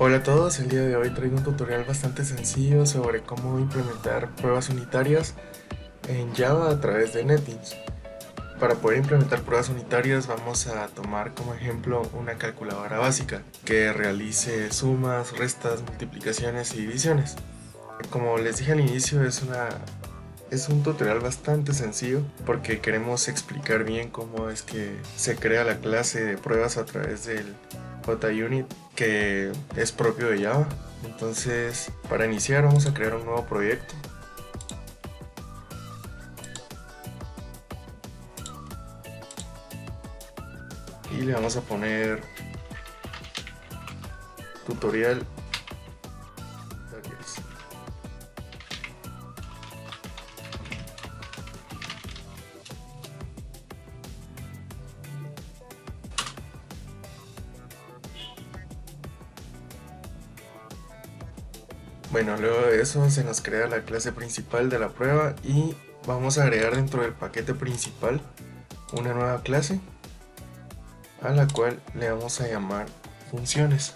Hola a todos, el día de hoy traigo un tutorial bastante sencillo sobre cómo implementar pruebas unitarias en Java a través de NetBeans. Para poder implementar pruebas unitarias vamos a tomar como ejemplo una calculadora básica que realice sumas, restas, multiplicaciones y divisiones. Como les dije al inicio, es un tutorial bastante sencillo porque queremos explicar bien cómo es que se crea la clase de pruebas a través del JUnit que es propio de Java. Entonces, para iniciar vamos a crear un nuevo proyecto y le vamos a poner tutorial. Bueno, luego de eso se nos crea la clase principal de la prueba y vamos a agregar dentro del paquete principal una nueva clase a la cual le vamos a llamar funciones.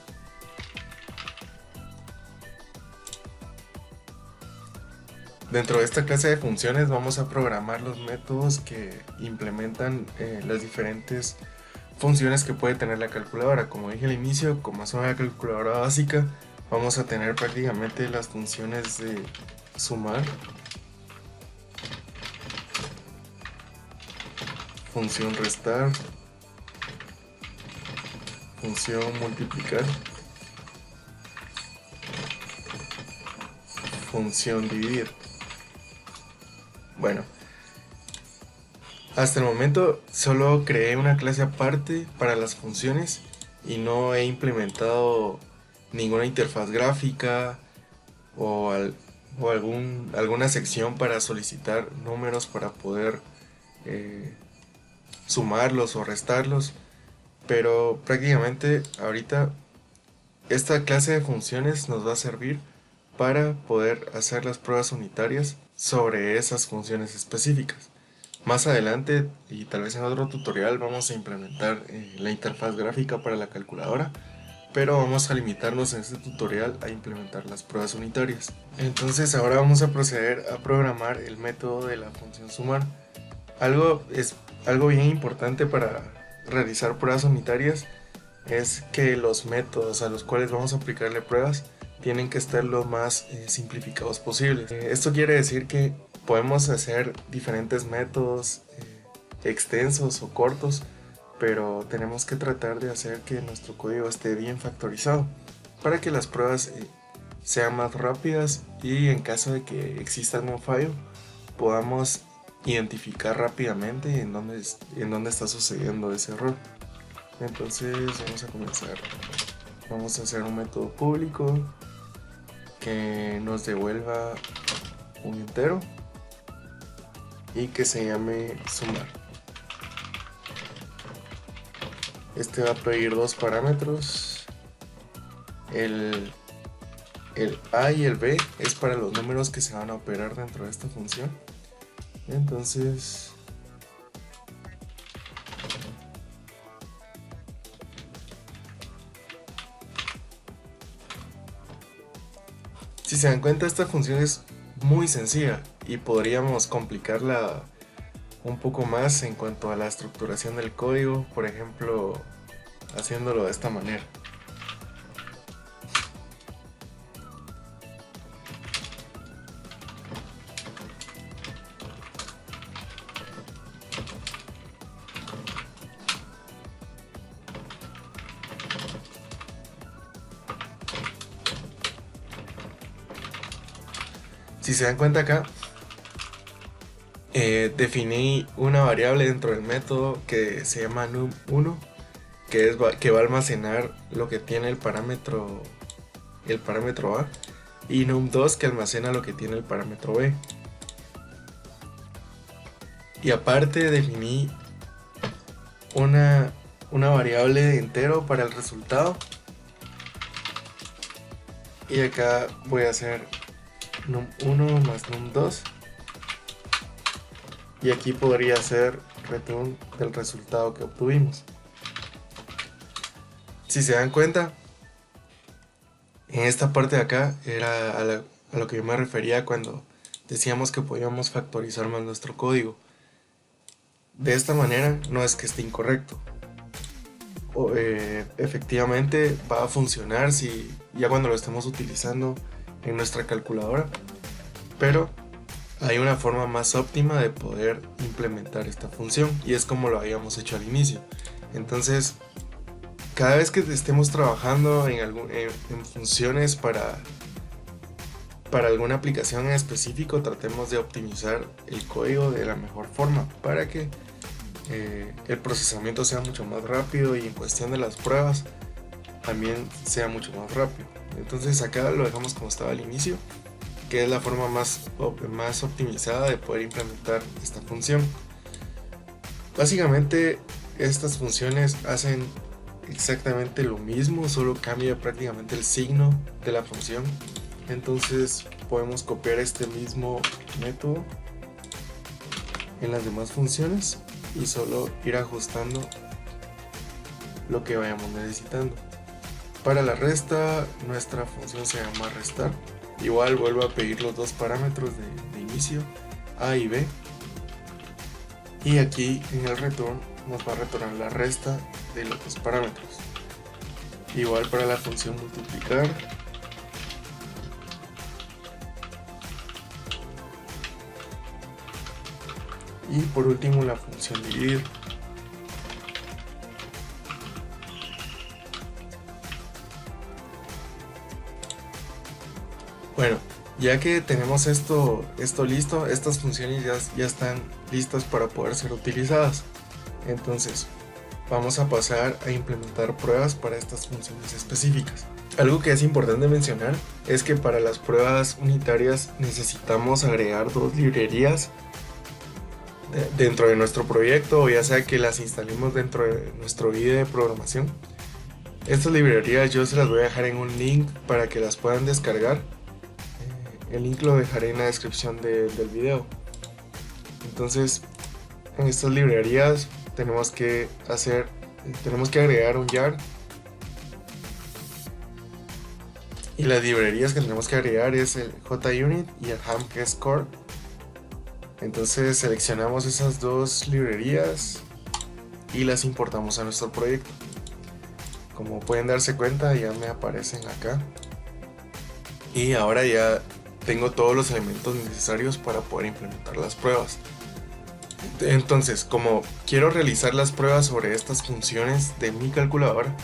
Dentro de esta clase de funciones vamos a programar los métodos que implementan las diferentes funciones que puede tener la calculadora. Como dije al inicio, como es una calculadora básica, vamos a tener prácticamente las funciones de sumar, función restar, función multiplicar, función dividir. Bueno, hasta el momento solo creé una clase aparte para las funciones y no he implementado ninguna interfaz gráfica o, alguna sección para solicitar números para poder sumarlos o restarlos, pero prácticamente ahorita esta clase de funciones nos va a servir para poder hacer las pruebas unitarias sobre esas funciones específicas. Más adelante y tal vez en otro tutorial vamos a implementar la interfaz gráfica para la calculadora, pero vamos a limitarnos en este tutorial a implementar las pruebas unitarias. Entonces ahora vamos a proceder a programar el método de la función sumar. Algo bien importante para realizar pruebas unitarias es que los métodos a los cuales vamos a aplicarle pruebas tienen que estar lo más simplificados posibles. Esto quiere decir que podemos hacer diferentes métodos extensos o cortos, pero tenemos que tratar de hacer que nuestro código esté bien factorizado para que las pruebas sean más rápidas y en caso de que exista algún fallo podamos identificar rápidamente en dónde está sucediendo ese error. Entonces vamos a comenzar. Vamos a hacer un método público que nos devuelva un entero y que se llame sumar. Este va a pedir dos parámetros. El A y el B es para los números que se van a operar dentro de esta función. Entonces si se dan cuenta, esta función es muy sencilla y podríamos complicarla un poco más en cuanto a la estructuración del código, por ejemplo, haciéndolo de esta manera. Si se dan cuenta acá, definí una variable dentro del método que se llama num1, que va a almacenar lo que tiene el parámetro A, y num2 que almacena lo que tiene el parámetro B. Y aparte definí una variable de entero para el resultado, y acá voy a hacer num1 más num2, y aquí podría ser return del resultado que obtuvimos. Si se dan cuenta, En esta parte de acá era a lo que yo me refería cuando decíamos que podíamos factorizar más nuestro código. De esta manera no es que esté incorrecto. Efectivamente va a funcionar si ya cuando lo estemos utilizando en nuestra calculadora, pero hay una forma más óptima de poder implementar esta función y es como lo habíamos hecho al inicio. Entonces, cada vez que estemos trabajando en funciones para alguna aplicación en específico, tratemos de optimizar el código de la mejor forma para que el procesamiento sea mucho más rápido y en cuestión de las pruebas también sea mucho más rápido. Entonces acá lo dejamos como estaba al inicio, que es la forma más optimizada de poder implementar esta función. Básicamente estas funciones hacen exactamente lo mismo, solo cambia prácticamente el signo de la función. Entonces podemos copiar este mismo método en las demás funciones y solo ir ajustando lo que vayamos necesitando. Para la resta, nuestra función se llama restar. Igual vuelvo a pedir los dos parámetros de inicio, A y B. Y aquí en el return nos va a retornar la resta de los dos parámetros. Igual para la función multiplicar. Y por último la función dividir. Bueno, ya que tenemos esto listo, estas funciones ya están listas para poder ser utilizadas. Entonces, vamos a pasar a implementar pruebas para estas funciones específicas. Algo que es importante mencionar es que para las pruebas unitarias necesitamos agregar dos librerías dentro de nuestro proyecto, o ya sea que las instalemos dentro de nuestro IDE de programación. Estas librerías yo se las voy a dejar en un link para que las puedan descargar. El link lo dejaré en la descripción del video. Entonces, en estas librerías tenemos que agregar un jar, y las librerías que tenemos que agregar es el JUnit y el ham, que es core. Entonces seleccionamos esas dos librerías y las importamos a nuestro proyecto. Como pueden darse cuenta, ya me aparecen acá y ahora ya tengo todos los elementos necesarios para poder implementar las pruebas. Entonces, como quiero realizar las pruebas sobre estas funciones de mi calculadora,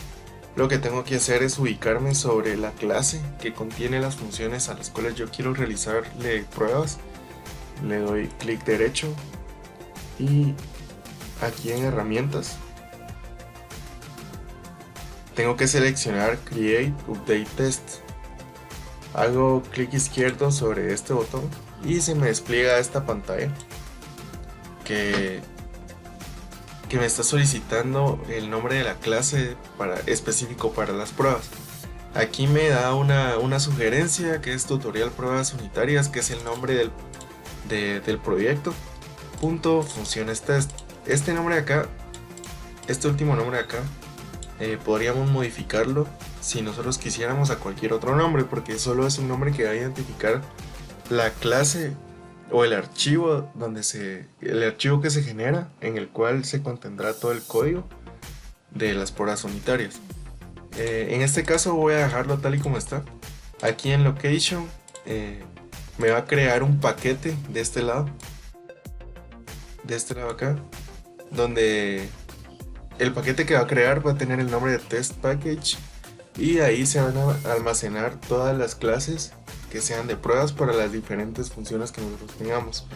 lo que tengo que hacer es ubicarme sobre la clase que contiene las funciones a las cuales yo quiero realizarle pruebas. Le doy clic derecho y aquí en herramientas tengo que seleccionar Create Update Test. Hago clic izquierdo sobre este botón y se me despliega esta pantalla que me está solicitando el nombre de la clase específico para las pruebas. Aquí me da una sugerencia que es tutorial pruebas unitarias, que es el nombre del proyecto, punto funciones test. Este nombre de acá, este último nombre de acá, podríamos modificarlo si nosotros quisiéramos a cualquier otro nombre, porque solo es un nombre que va a identificar la clase o el archivo el archivo que se genera, en el cual se contendrá todo el código de las pruebas unitarias. En este caso voy a dejarlo tal y como está. Aquí en location me va a crear un paquete de este lado acá, donde el paquete que va a crear va a tener el nombre de test package, y ahí se van a almacenar todas las clases que sean de pruebas para las diferentes funciones que nosotros tengamos.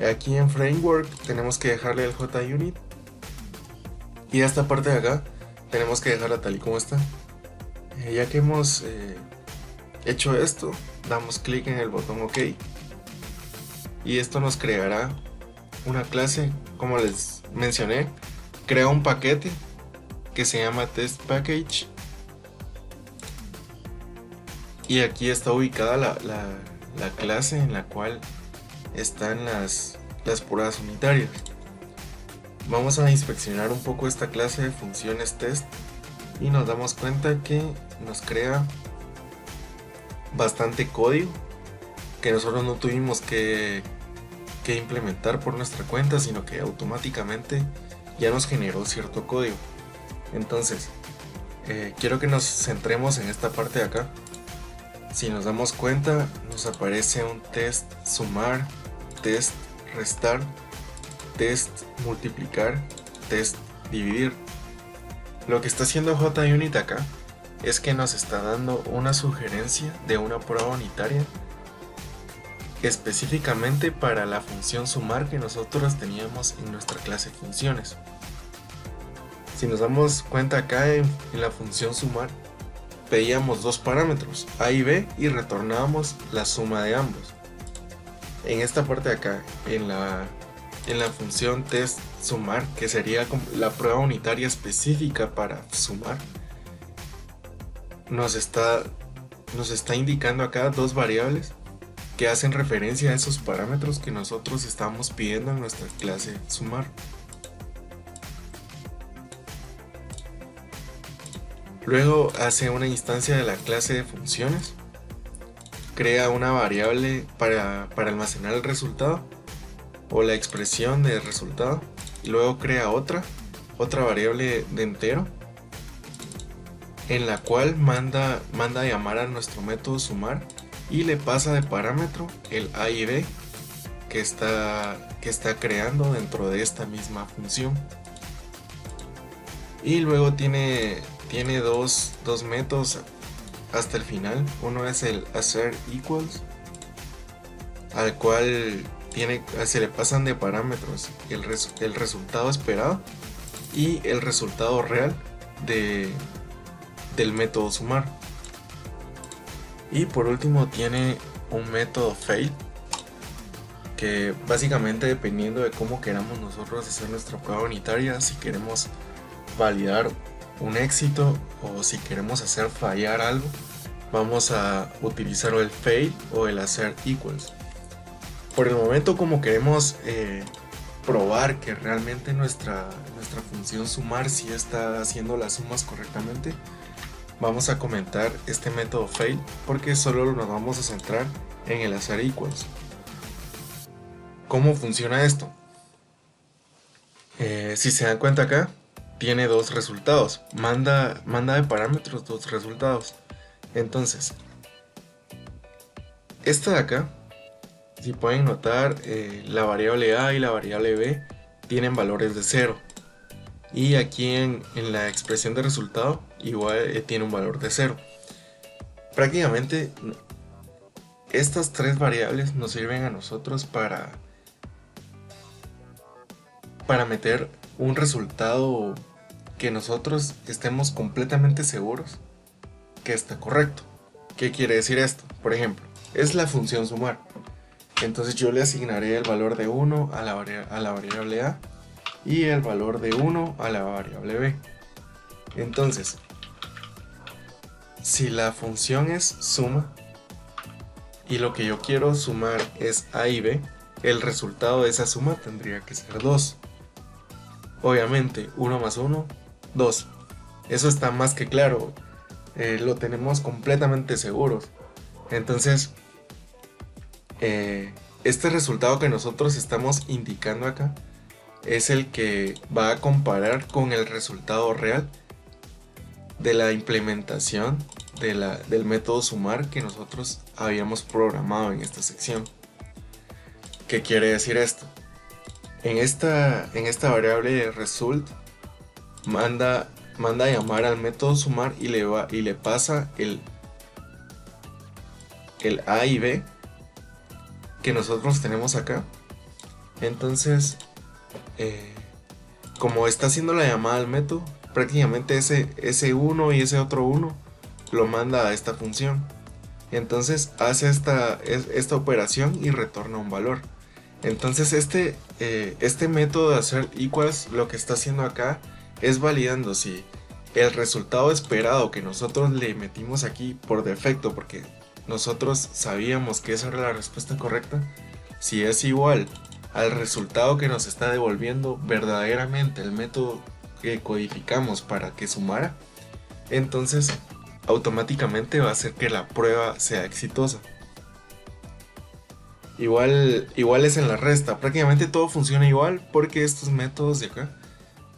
Aquí en framework tenemos que dejarle el JUnit, y esta parte de acá tenemos que dejarla tal y como está. Ya que hemos hecho esto, damos clic en el botón OK y esto nos creará una clase. Como les mencioné, crea un paquete que se llama test package, y aquí está ubicada la clase en la cual están las pruebas unitarias. Vamos a inspeccionar un poco esta clase de funciones test y nos damos cuenta que nos crea bastante código que nosotros no tuvimos que implementar por nuestra cuenta, sino que automáticamente ya nos generó cierto código. Entonces, quiero que nos centremos en esta parte de acá. Si nos damos cuenta, nos aparece un test sumar, test restar, test multiplicar, test dividir. Lo que está haciendo JUnit acá es que nos está dando una sugerencia de una prueba unitaria específicamente para la función sumar que nosotros teníamos en nuestra clase funciones. Si nos damos cuenta acá en la función sumar, pedíamos dos parámetros, a y b, y retornábamos la suma de ambos. En esta parte de acá, en la función test sumar, que sería la prueba unitaria específica para sumar, nos está indicando acá dos variables que hacen referencia a esos parámetros que nosotros estábamos pidiendo en nuestra clase sumar. Luego hace una instancia de la clase de funciones, crea una variable para almacenar el resultado o la expresión del resultado, y luego crea otra variable de entero en la cual manda a llamar a nuestro método sumar y le pasa de parámetro el a y b que está creando dentro de esta misma función. Y luego tiene dos métodos hasta el final. Uno es el hacer equals, al cual se le pasan de parámetros el resultado esperado y el resultado real del método sumar. Y por último tiene un método fail, que básicamente, dependiendo de cómo queramos nosotros hacer nuestra prueba unitaria, si queremos validar un éxito o si queremos hacer fallar algo, vamos a utilizar el fail o el hacer equals. Por el momento, como queremos probar que realmente nuestra función sumar sí está haciendo las sumas correctamente, vamos a comentar este método fail porque solo nos vamos a centrar en el hacer equals. ¿Cómo funciona esto? Si se dan cuenta acá, tiene dos resultados. Manda de parámetros dos resultados. Entonces, esta de acá, si pueden notar, la variable a y la variable b tienen valores de 0. Y aquí en la expresión de resultado igual tiene un valor de 0. Prácticamente estas tres variables nos sirven a nosotros para meter un resultado que nosotros estemos completamente seguros que está correcto. ¿Qué quiere decir esto? Por ejemplo, es la función sumar. Entonces yo le asignaré el valor de 1 a la variable a y el valor de 1 a la variable b. Entonces, si la función es suma y lo que yo quiero sumar es a y b, el resultado de esa suma tendría que ser 2. Obviamente 1 más 1, 2. Eso está más que claro, lo tenemos completamente seguros. Entonces, este resultado que nosotros estamos indicando acá es el que va a comparar con el resultado real de la implementación del método sumar que nosotros habíamos programado en esta sección. ¿Qué quiere decir esto? En esta variable result manda a llamar al método sumar y le pasa el a y b que nosotros tenemos acá. Entonces, como está haciendo la llamada al método, prácticamente ese 1 y ese otro 1 lo manda a esta función. Entonces hace esta operación y retorna un valor. Entonces este método de hacer equals lo que está haciendo acá es validando si el resultado esperado que nosotros le metimos aquí por defecto, porque nosotros sabíamos que esa era la respuesta correcta, si es igual al resultado que nos está devolviendo verdaderamente el método que codificamos para que sumara, entonces automáticamente va a hacer que la prueba sea exitosa. Igual es en la resta, prácticamente todo funciona igual porque estos métodos de acá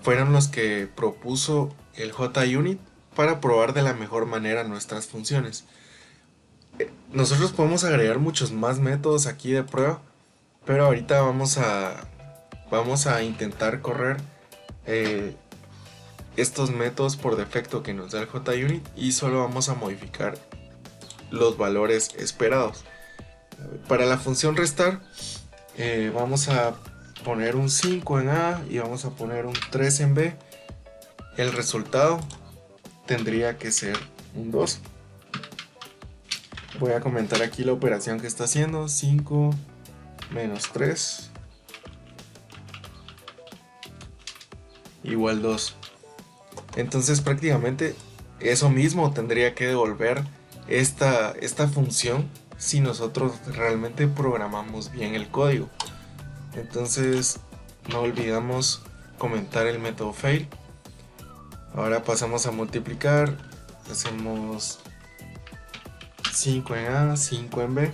fueron los que propuso el JUnit para probar de la mejor manera nuestras funciones. Nosotros podemos agregar muchos más métodos aquí de prueba, pero ahorita vamos a intentar correr estos métodos por defecto que nos da el JUnit y solo vamos a modificar los valores esperados. Para la función restar vamos a poner un 5 en A y vamos a poner un 3 en B. El resultado tendría que ser un 2. Voy a comentar aquí la operación que está haciendo. 5 menos 3 igual 2. Entonces prácticamente eso mismo tendría que devolver esta función si nosotros realmente programamos bien el código. Entonces no olvidamos comentar el método fail. Ahora pasamos a multiplicar. Hacemos 5 en A, 5 en B.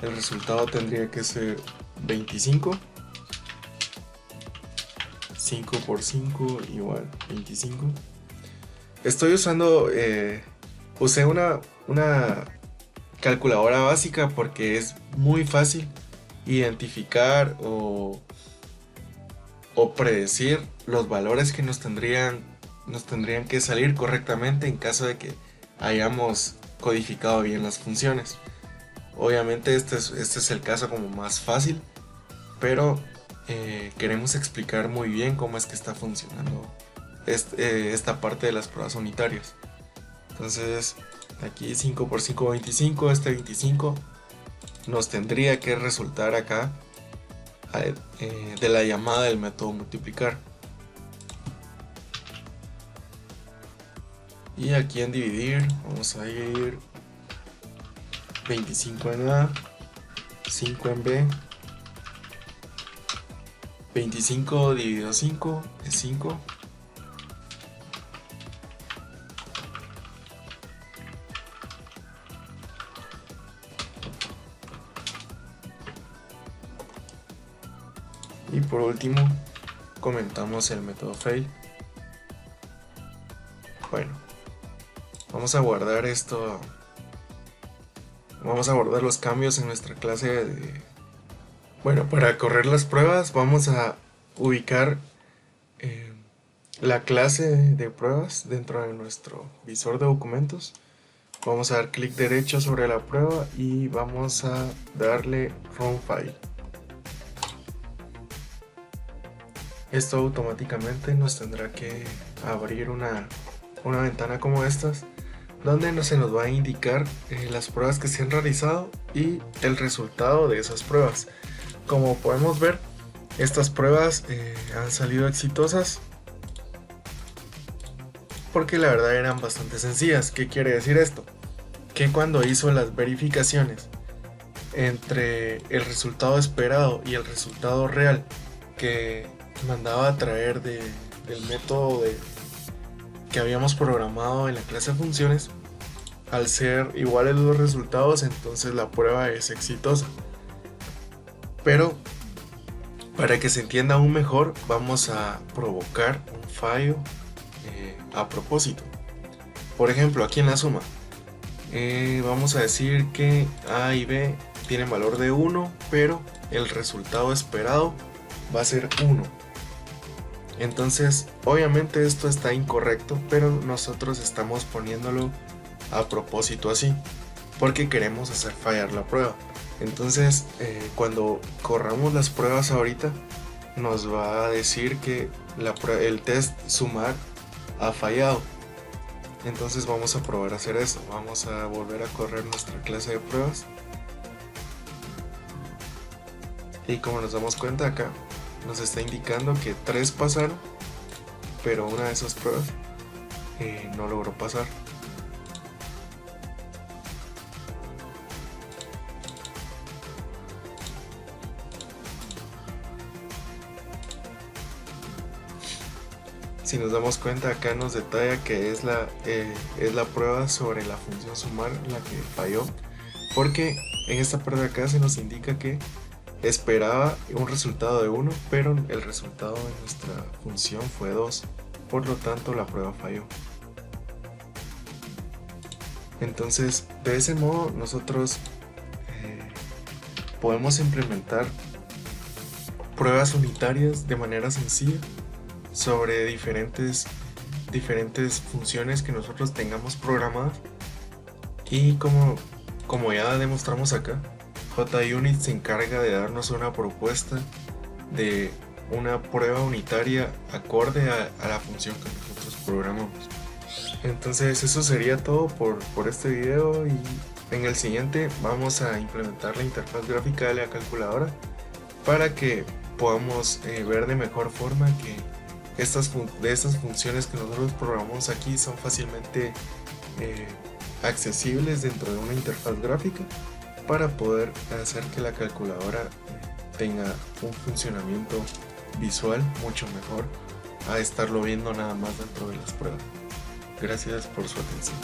El resultado tendría que ser 25. 5 por 5 igual 25. Estoy usando, usé una calculadora básica porque es muy fácil identificar o predecir los valores que nos tendrían que salir correctamente en caso de que hayamos codificado bien las funciones. Obviamente este es el caso como más fácil, pero queremos explicar muy bien cómo es que está funcionando esta parte de las pruebas unitarias. Entonces aquí 5 por 5 25, este 25 nos tendría que resultar acá de la llamada del método multiplicar. Y aquí en dividir vamos a ir 25 en A, 5 en B. 25 dividido 5 es 5. Y por último comentamos el método fail. Bueno, vamos a guardar esto. Vamos a guardar los cambios en nuestra clase de... Bueno, para correr las pruebas vamos a ubicar la clase de pruebas dentro de nuestro visor de documentos. Vamos a dar clic derecho sobre la prueba y vamos a darle Run File. Esto automáticamente nos tendrá que abrir una ventana como estas, donde se nos va a indicar las pruebas que se han realizado y el resultado de esas pruebas. Como podemos ver, estas pruebas han salido exitosas porque la verdad eran bastante sencillas. ¿Qué quiere decir esto? Que cuando hizo las verificaciones entre el resultado esperado y el resultado real que mandaba a traer del método que habíamos programado en la clase de funciones, al ser iguales los resultados, entonces la prueba es exitosa. Pero para que se entienda aún mejor, vamos a provocar un fallo a propósito. Por ejemplo, aquí en la suma vamos a decir que A y B tienen valor de 1, pero el resultado esperado va a ser 1. Entonces obviamente esto está incorrecto, pero nosotros estamos poniéndolo a propósito así porque queremos hacer fallar la prueba. Entonces cuando corramos las pruebas ahorita nos va a decir que el test sumar ha fallado. Entonces vamos a probar a hacer eso. Vamos a volver a correr nuestra clase de pruebas y como nos damos cuenta acá nos está indicando que 3 pasaron, pero una de esas pruebas no logró pasar. Si nos damos cuenta, acá nos detalla que es la prueba sobre la función sumar la que falló, porque en esta parte de acá se nos indica que esperaba un resultado de 1, pero el resultado de nuestra función fue 2, por lo tanto la prueba falló. Entonces, de ese modo nosotros podemos implementar pruebas unitarias de manera sencilla sobre diferentes funciones que nosotros tengamos programadas, y como ya demostramos acá, JUnit se encarga de darnos una propuesta de una prueba unitaria acorde a la función que nosotros programamos. Entonces eso sería todo por este video, y en el siguiente vamos a implementar la interfaz gráfica de la calculadora para que podamos ver de mejor forma que estas funciones que nosotros programamos aquí son fácilmente accesibles dentro de una interfaz gráfica, para poder hacer que la calculadora tenga un funcionamiento visual mucho mejor a estarlo viendo nada más dentro de las pruebas. Gracias por su atención.